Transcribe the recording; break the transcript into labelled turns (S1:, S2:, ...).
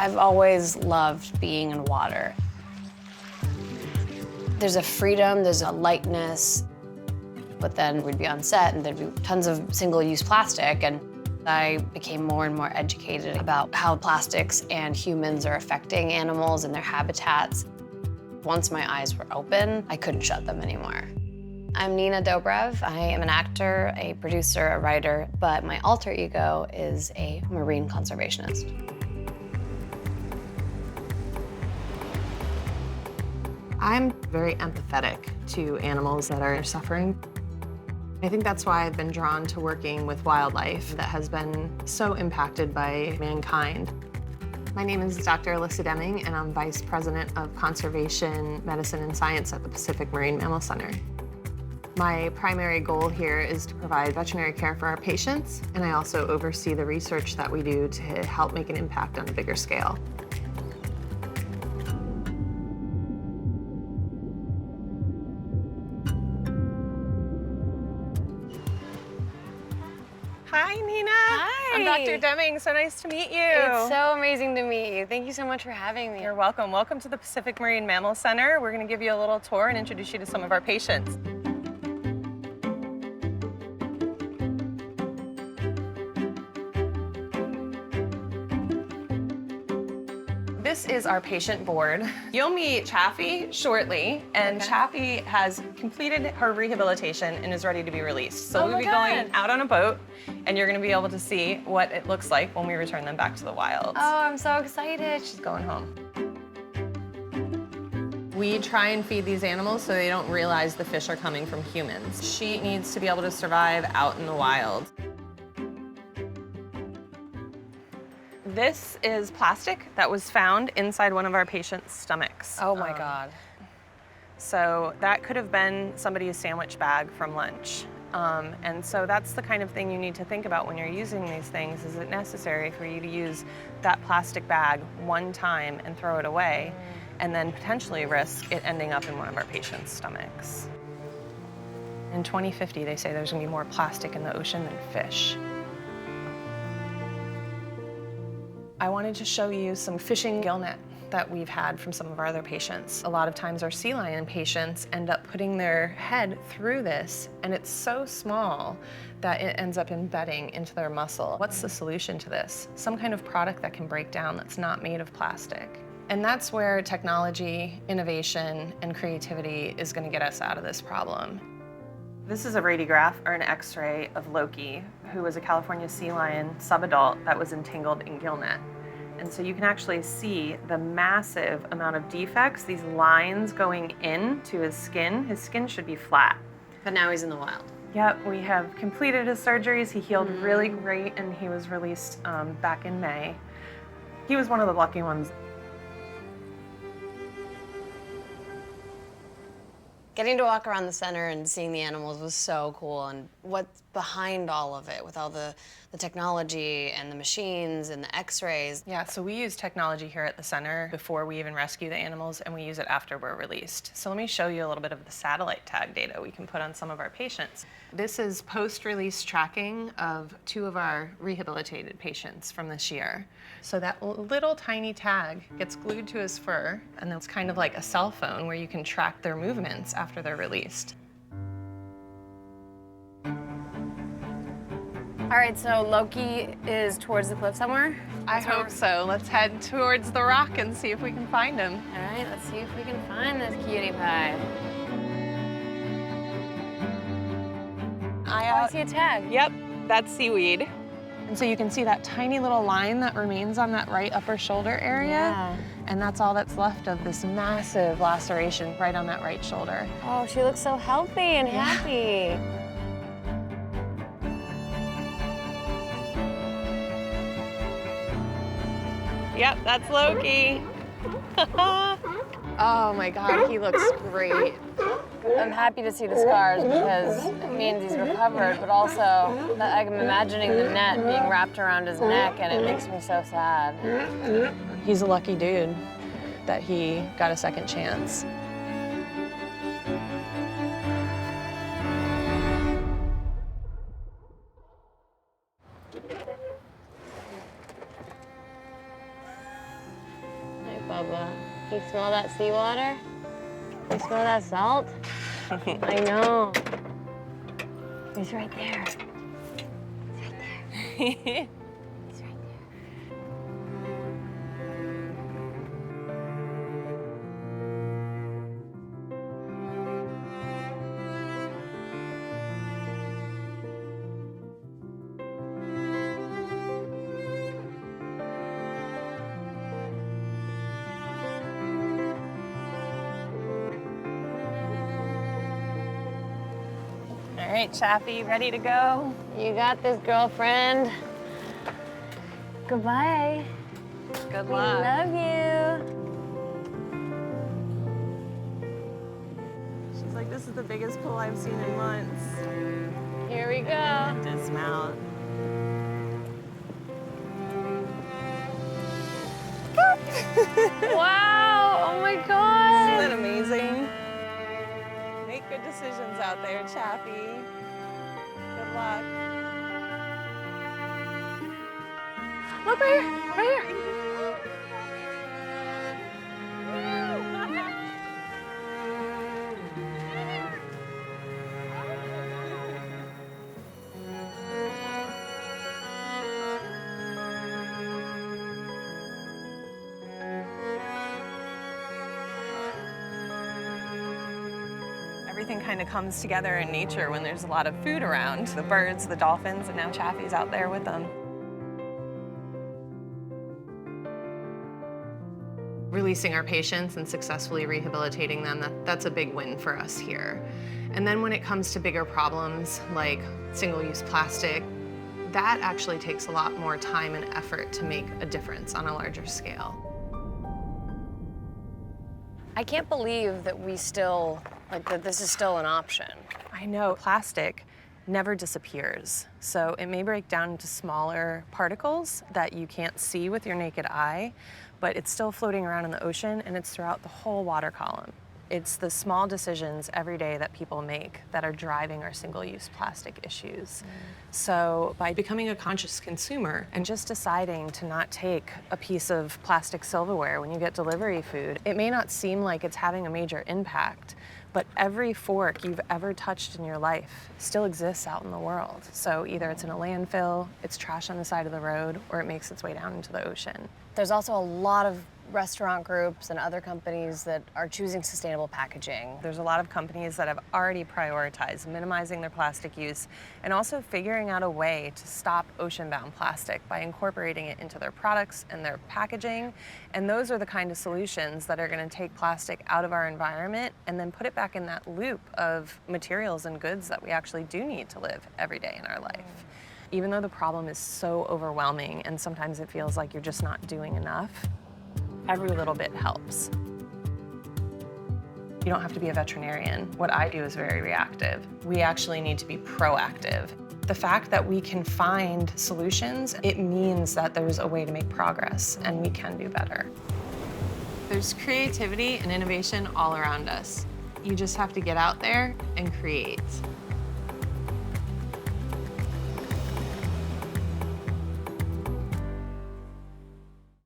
S1: I've always loved being in water. There's a freedom, there's a lightness, but then we'd be on set and there'd be tons of single-use plastic, and I became more and more educated about how plastics and humans are affecting animals and their habitats. Once my eyes were open, I couldn't shut them anymore. I'm Nina Dobrev. I am an actor, a producer, a writer, but my alter ego is a marine conservationist.
S2: I'm very empathetic to animals that are suffering. I think that's why I've been drawn to working with wildlife that has been so impacted by mankind. My name is Dr. Alissa Demming, and I'm Vice President of Conservation, Medicine, and Science at the Pacific Marine Mammal Center. My primary goal here is to provide veterinary care for our patients, and I also oversee the research that we do to help make an impact on a bigger scale. Hi, Nina.
S1: Hi.
S2: I'm Dr. Demming. So nice to meet you.
S1: It's so amazing to meet you. Thank you so much for having me.
S2: You're welcome. Welcome to the Pacific Marine Mammal Center. We're going to give you a little tour and introduce you to some of our patients. This is our patient board. You'll meet Chaffee shortly, and Chaffee has completed her rehabilitation and is ready to be released. So we'll be going out on a boat, and you're gonna be able to see what it looks like when we return them back to the wild.
S1: Oh, I'm so excited.
S2: She's going home. We try and feed these animals so they don't realize the fish are coming from humans. She needs to be able to survive out in the wild. This is plastic that was found inside one of our patients' stomachs.
S1: Oh my God.
S2: So that could have been somebody's sandwich bag from lunch. And so that's the kind of thing you need to think about when you're using these things. Is it necessary for you to use that plastic bag one time and throw it away, and then potentially risk it ending up in one of our patients' stomachs? In 2050, they say there's gonna be more plastic in the ocean than fish. I wanted to show you some fishing gill net that we've had from some of our other patients. A lot of times our sea lion patients end up putting their head through this, and it's so small that it ends up embedding into their muscle. What's the solution to this? Some kind of product that can break down that's not made of plastic. And that's where technology, innovation, and creativity is gonna get us out of this problem. This is a radiograph or an X-ray of Loki, who was a California sea lion subadult that was entangled in gill net. And so you can actually see the massive amount of defects, these lines going into his skin. His skin should be flat.
S1: But now he's in the wild.
S2: Yep, we have completed his surgeries. He healed really great, and he was released back in May. He was one of the lucky ones.
S1: Getting to walk around the center and seeing the animals was so cool, and what's behind all of it with all the technology and the machines and the x-rays.
S2: Yeah, so we use technology here at the center before we even rescue the animals, and we use it after we're released. So let me show you a little bit of the satellite tag data we can put on some of our patients. This is post-release tracking of 2 of our rehabilitated patients from this year. So that little tiny tag gets glued to his fur, and it's kind of like a cell phone where you can track their movements after they're released.
S1: All right, so Loki is towards the cliff somewhere?
S2: I hope so. Let's head towards the rock and see if we can find him.
S1: All right, let's see if we can find this cutie pie. I see a tag.
S2: Yep, that's seaweed. And so you can see that tiny little line that remains on that right upper shoulder area.
S1: Yeah.
S2: And that's all that's left of this massive laceration right on that right shoulder.
S1: Oh, she looks so healthy and happy.
S2: Yep, that's Loki. Oh my God, he looks great.
S1: I'm happy to see the scars because it means he's recovered, but also I'm imagining the net being wrapped around his neck, and it makes me so sad.
S2: He's a lucky dude that he got a second chance.
S3: Bubba. You smell that seawater? You smell that salt? I know. He's right there. He's right there. He's right there.
S2: All right, Chappie, ready to go?
S3: You got this, girlfriend. Goodbye.
S2: Good
S3: We
S2: luck.
S3: love you.
S2: She's like, this is the biggest pool I've seen in months.
S3: Here we go.
S2: Dismount.
S3: Wow, oh my God.
S2: Isn't that amazing? Make good decisions out there, Chappie. Good luck.
S3: Look right here, right here.
S2: Everything kind of comes together in nature when there's a lot of food around. The birds, the dolphins, and now Chappie's out there with them. Releasing our patients and successfully rehabilitating them, that's a big win for us here. And then when it comes to bigger problems like single-use plastic, that actually takes a lot more time and effort to make a difference on a larger scale.
S1: I can't believe that we still, that this is still an option.
S2: I know plastic never disappears. So it may break down into smaller particles that you can't see with your naked eye, but it's still floating around in the ocean and it's throughout the whole water column. It's the small decisions every day that people make that are driving our single-use plastic issues. So by becoming a conscious consumer and just deciding to not take a piece of plastic silverware when you get delivery food, it may not seem like it's having a major impact, but every fork you've ever touched in your life still exists out in the world. So either it's in a landfill, it's trash on the side of the road, or it makes its way down into the ocean.
S1: There's also a lot of restaurant groups and other companies that are choosing sustainable packaging.
S2: There's a lot of companies that have already prioritized minimizing their plastic use and also figuring out a way to stop ocean-bound plastic by incorporating it into their products and their packaging. And those are the kind of solutions that are going to take plastic out of our environment and then put it back in that loop of materials and goods that we actually do need to live every day in our life. Even though the problem is so overwhelming and sometimes it feels like you're just not doing enough, every little bit helps. You don't have to be a veterinarian. What I do is very reactive. We actually need to be proactive. The fact that we can find solutions, it means that there's a way to make progress and we can do better. There's creativity and innovation all around us. You just have to get out there and create.